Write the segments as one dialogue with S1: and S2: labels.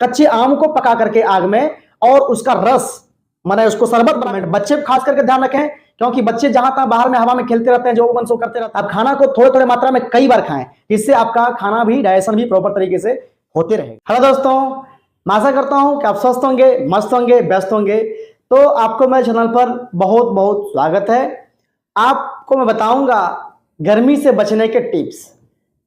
S1: कच्चे आम को पका करके आग में और उसका रस माने उसको शरबत बना। बच्चे खास करके ध्यान रखें, क्योंकि बच्चे जहां तक बाहर में हवा में खेलते रहते हैं, जो मन सो करते रहते हैं। आप खाना को थोड़े थोड़े मात्रा में कई बार खाएं, जिससे आपका खाना भी डाइजेशन भी प्रॉपर तरीके से होते रहे। हेलो दोस्तों, मैं आशा करता हूं कि आप स्वस्थ होंगे, मस्त होंगे, व्यस्त होंगे। तो आपको मेरे चैनल पर बहुत बहुत स्वागत है। आपको मैं बताऊंगा गर्मी से बचने के टिप्स।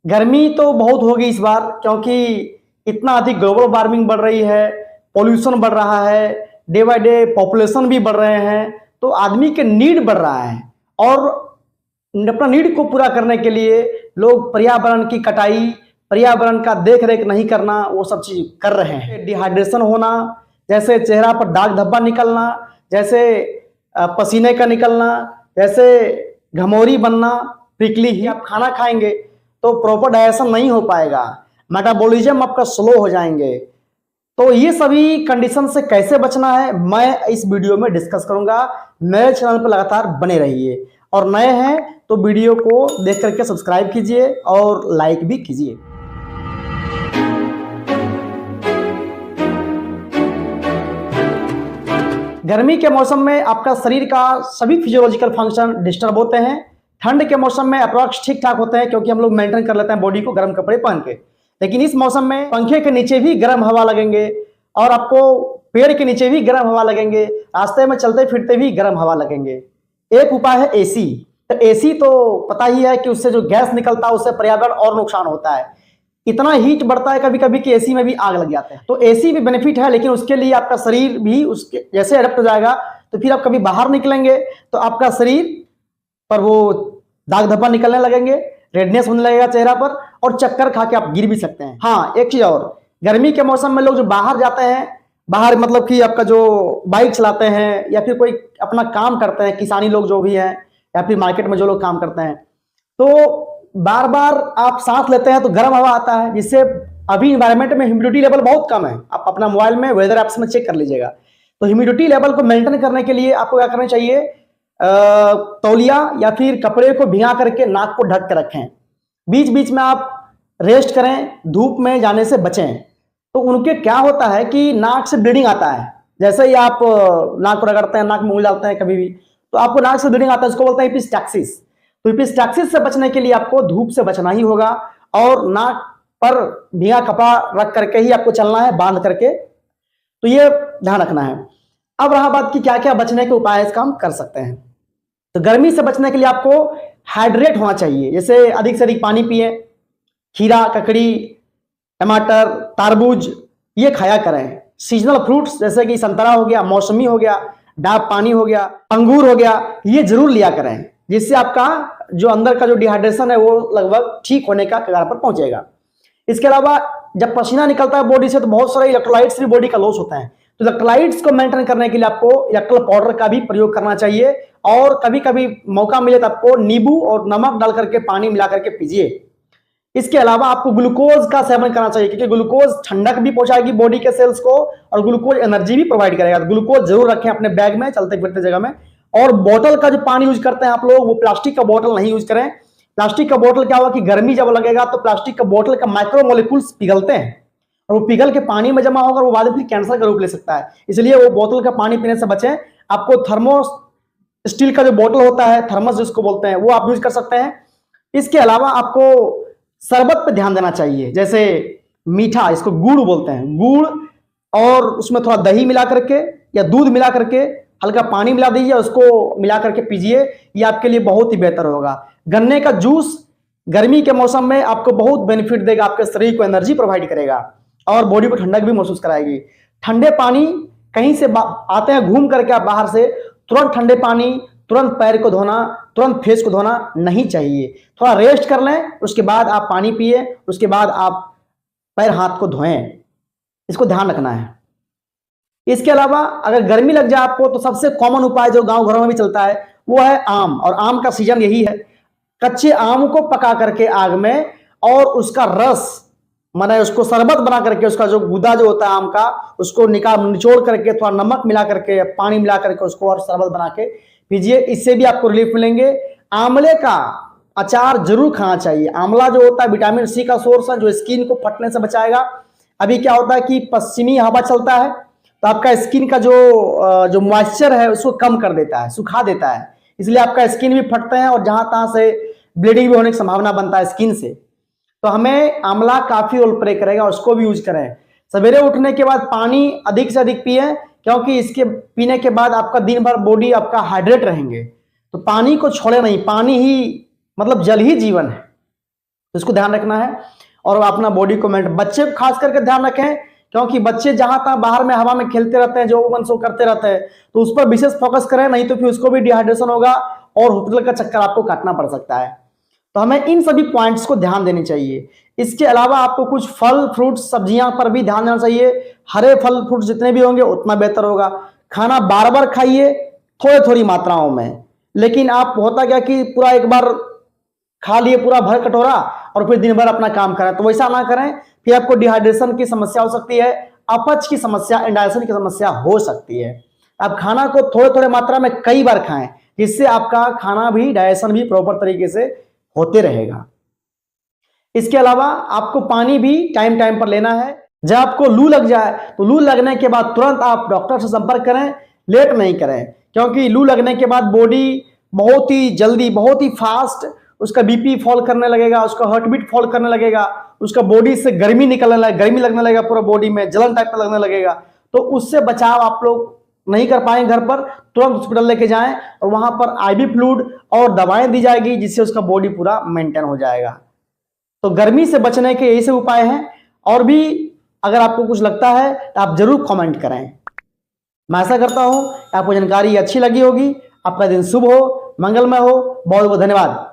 S1: गर्मी तो बहुत होगी इस बार, क्योंकि इतना अधिक ग्लोबल वार्मिंग बढ़ रही है, पोल्यूशन बढ़ रहा है, डे बाय डे पॉपुलेशन भी बढ़ रहे हैं, तो आदमी के नीड बढ़ रहा है और अपना नीड को पूरा करने के लिए लोग पर्यावरण की कटाई, पर्यावरण का देख रेख नहीं करना, वो सब चीज कर रहे हैं। डिहाइड्रेशन होना, जैसे चेहरा पर दाग धब्बा निकलना, जैसे पसीने का निकलना, जैसे घमौरी बनना, पिकली ही। आप खाना खाएंगे तो प्रॉपर डाइजेशन नहीं हो पाएगा, मेटाबॉलिज्म आपका स्लो हो जाएंगे। तो ये सभी कंडीशन से कैसे बचना है मैं इस वीडियो में डिस्कस करूंगा। मेरे चैनल पर लगातार बने रहिए और नए हैं तो वीडियो को देख करके सब्सक्राइब कीजिए और लाइक भी कीजिए। गर्मी के मौसम में आपका शरीर का सभी फिजियोलॉजिकल फंक्शन डिस्टर्ब होते हैं। ठंड के मौसम में अप्रॉक्स ठीक ठाक होते हैं, क्योंकि हम लोग मेंटेन कर लेते हैं बॉडी को गर्म कपड़े पहन के। लेकिन इस मौसम में पंखे के नीचे भी गर्म हवा लगेंगे और आपको पेड़ के नीचे भी गर्म हवा लगेंगे, रास्ते में चलते फिरते भी गर्म हवा लगेंगे। एक उपाय है एसी। तो एसी तो पता ही है कि उससे जो गैस निकलता है उससे पर्यावरण और नुकसान होता है। इतना हीट बढ़ता है कभी कभी कि एसी में भी आग लग जाते हैं। तो एसी भी बेनिफिट है, लेकिन उसके लिए आपका शरीर भी उसके जैसे अडेप्ट हो जाएगा, तो फिर आप कभी बाहर निकलेंगे तो आपका शरीर पर वो दाग धब्बा निकलने लगेंगे, रेडनेस होने लगेगा चेहरा पर, और चक्कर खा के आप गिर भी सकते हैं। हाँ, एक चीज और, गर्मी के मौसम में लोग जो बाहर जाते हैं, बाहर मतलब कि आपका जो बाइक चलाते हैं या फिर कोई अपना काम करते हैं, किसानी लोग जो भी हैं या फिर मार्केट में जो लोग काम करते हैं, तो बार बार आप सांस लेते हैं तो गर्म हवा आता है, जिससे अभी इन्वायरमेंट में ह्यूमिडिटी लेवल बहुत कम है। आप अपना मोबाइल में वेदर ऐप्स में चेक कर लीजिएगा। तो ह्यूमिडिटी लेवल को मेंटेन करने के लिए आपको क्या करना चाहिए, तौलिया या फिर कपड़े को भिगा करके नाक को ढक के रखें। बीच बीच में आप रेस्ट करें, धूप में जाने से बचें। तो उनके क्या होता है कि नाक से ब्लीडिंग आता है। जैसे ही आप नाक को रगड़ते हैं, नाक में उंगली डालते हैं कभी भी, तो आपको नाक से ब्लीडिंग आता है, उसको बोलते हैं एपिस्टैक्सिस। तो एपिस्टैक्सिस से बचने के लिए आपको धूप से बचना ही होगा और नाक पर भीगा कपड़ा रख करके ही आपको चलना है, बांध करके। तो ये ध्यान रखना है। अब रहा बात कि क्या क्या बचने के उपाय इसका हम कर सकते हैं। तो गर्मी से बचने के लिए आपको हाइड्रेट होना चाहिए, जैसे अधिक से अधिक पानी पिए, खीरा, ककड़ी, टमाटर, तारबूज ये खाया करें। सीजनल फ्रूट्स जैसे कि संतरा हो गया, मौसमी हो गया, डाब पानी हो गया, अंगूर हो गया, ये जरूर लिया करें, जिससे आपका जो अंदर का जो डिहाइड्रेशन है वो लगभग ठीक होने का कगार पर पहुंचेगा। इसके अलावा जब पसीना निकलता है बॉडी से तो बहुत सारे इलेक्ट्रोलाइट्स भी बॉडी का लॉस होता है। तो इलेक्ट्रोलाइट्स को मेंटेन करने के लिए आपको इलेक्ट्रोल पाउडर का भी प्रयोग करना चाहिए, और कभी कभी मौका मिले तो आपको नींबू और नमक डाल करके पानी मिला करके पीजिए। इसके अलावा आपको ग्लूकोज का सेवन करना चाहिए, क्योंकि ग्लूकोज ठंडक भी पहुंचाएगी बॉडी के सेल्स को और ग्लूकोज एनर्जी भी प्रोवाइड करेगा। तो ग्लूकोज जरूर रखें अपने बैग में चलते फिरते जगह में। और बोतल का जो पानी यूज करते हैं आप लोग, वो प्लास्टिक का बोतल नहीं यूज करें। प्लास्टिक का बोतल क्या हुआ कि गर्मी जब लगेगा तो प्लास्टिक का बोतल का माइक्रो मोलिक्यूल्स पिघलते हैं और वो पिघल के पानी में जमा होकर वो बाद में फिर कैंसर का रूप ले सकता है। इसलिए वो बोतल का पानी पीने से बचें। आपको थर्मो स्टील का जो बोतल होता है, थर्मस जिसको बोलते हैं, वो आप यूज कर सकते हैं। इसके अलावा आपको शरबत पे ध्यान देना चाहिए, जैसे मीठा, इसको गुड़ बोलते हैं, गुड़ और उसमें थोड़ा दही मिला करके या दूध मिला करके हल्का पानी मिला दीजिए, उसको मिला करके पीजिए। ये आपके लिए बहुत ही बेहतर होगा। गन्ने का जूस गर्मी के मौसम में आपको बहुत बेनिफिट देगा, आपके शरीर को एनर्जी प्रोवाइड करेगा और बॉडी को ठंडक भी महसूस कराएगी। ठंडे पानी, कहीं से आते हैं घूम करके आप बाहर से, तुरंत ठंडे पानी, तुरंत पैर को धोना, तुरंत फेस को धोना नहीं चाहिए। थोड़ा रेस्ट कर लें, उसके बाद आप पानी पिए, उसके बाद आप पैर हाथ को धोएं। इसको ध्यान रखना है। इसके अलावा अगर गर्मी लग जाए आपको, तो सबसे कॉमन उपाय जो गांव घरों में भी चलता है वो है आम, और आम का सीजन यही है। कच्चे आम को पका करके आग में और उसका रस माने उसको शरबत बना करके, उसका जो गुदा जो होता है आम का, उसको निचोड़ करके थोड़ा नमक मिला करके, पानी मिला करके उसको और शरबत बना के पीजिए। इससे भी आपको रिलीफ मिलेंगे। आंवले का अचार जरूर खाना चाहिए। आंवला जो होता है विटामिन सी का सोर्स है, जो स्किन को फटने से बचाएगा। अभी क्या होता है कि पश्चिमी हवा चलता है तो आपका स्किन का जो मॉइस्चर है उसको कम कर देता है, सुखा देता है, इसलिए आपका स्किन भी फटते हैं और जहां तहां से ब्लीडिंग भी होने की संभावना बनता है स्किन से। तो हमें आंवला काफी रोल प्ले करेगा, उसको भी यूज करें। सवेरे उठने के बाद पानी अधिक से अधिक पिए, क्योंकि इसके पीने के बाद आपका दिन भर बॉडी आपका हाइड्रेट रहेंगे। तो पानी को छोड़े नहीं, पानी ही मतलब जल ही जीवन है, तो इसको ध्यान रखना है। और अपना बॉडी को मेंटेन, बच्चे खास करके ध्यान रखें, क्योंकि बच्चे जहां तहां बाहर में हवा में खेलते रहते हैं, जो मन सो करते रहते हैं, तो उस पर विशेष फोकस करें, नहीं तो फिर उसको भी डिहाइड्रेशन होगा और हॉस्पिटल का चक्कर आपको काटना पड़ सकता है। तो हमें इन सभी पॉइंट्स को ध्यान देनी चाहिए। इसके अलावा आपको कुछ फल फ्रूट सब्जियां पर भी ध्यान देना चाहिए। हरे फल फ्रूट जितने भी होंगे उतना बेहतर होगा। खाना बार बार खाइए, थोड़ी थोड़ी मात्राओं में, लेकिन आप होता क्या कि पूरा एक बार खा लिए पूरा भर कटोरा और फिर दिन भर अपना काम करें, तो वैसा ना करें, फिर आपको डिहाइड्रेशन की समस्या हो सकती है, अपच की समस्या, इंडाइजेशन की समस्या हो सकती है। आप खाना को थोड़े थोड़े मात्रा में कई बार खाएं, जिससे आपका खाना भी, डाइजेशन भी प्रॉपर तरीके से होते रहेगा। इसके अलावा आपको पानी भी टाइम टाइम पर लेना है। जब आपको लू लग जाए तो लू लगने के बाद तुरंत आप डॉक्टर से संपर्क करें, लेट नहीं करें, क्योंकि लू लगने के बाद बॉडी बहुत ही जल्दी, बहुत ही फास्ट उसका बीपी फॉल करने लगेगा, उसका हार्ट बीट फॉल करने लगेगा, उसका बॉडी से गर्मी निकलने लगेगा, गर्मी लगने लगेगा, पूरा बॉडी में जलन टाइप का लगने लगेगा। तो उससे बचाव आप लोग नहीं कर पाएंगे घर पर, तुरंत हॉस्पिटल लेके जाएं और वहां पर आईवी फ्लूइड और दवाएं दी जाएगी, जिससे उसका बॉडी पूरा मेंटेन हो जाएगा। तो गर्मी से बचने के यही से उपाय हैं। और भी अगर आपको कुछ लगता है तो आप जरूर कमेंट करें। मैं आशा करता हूं आपको जानकारी अच्छी लगी होगी। आपका दिन शुभ हो, मंगलमय हो। बहुत बहुत धन्यवाद।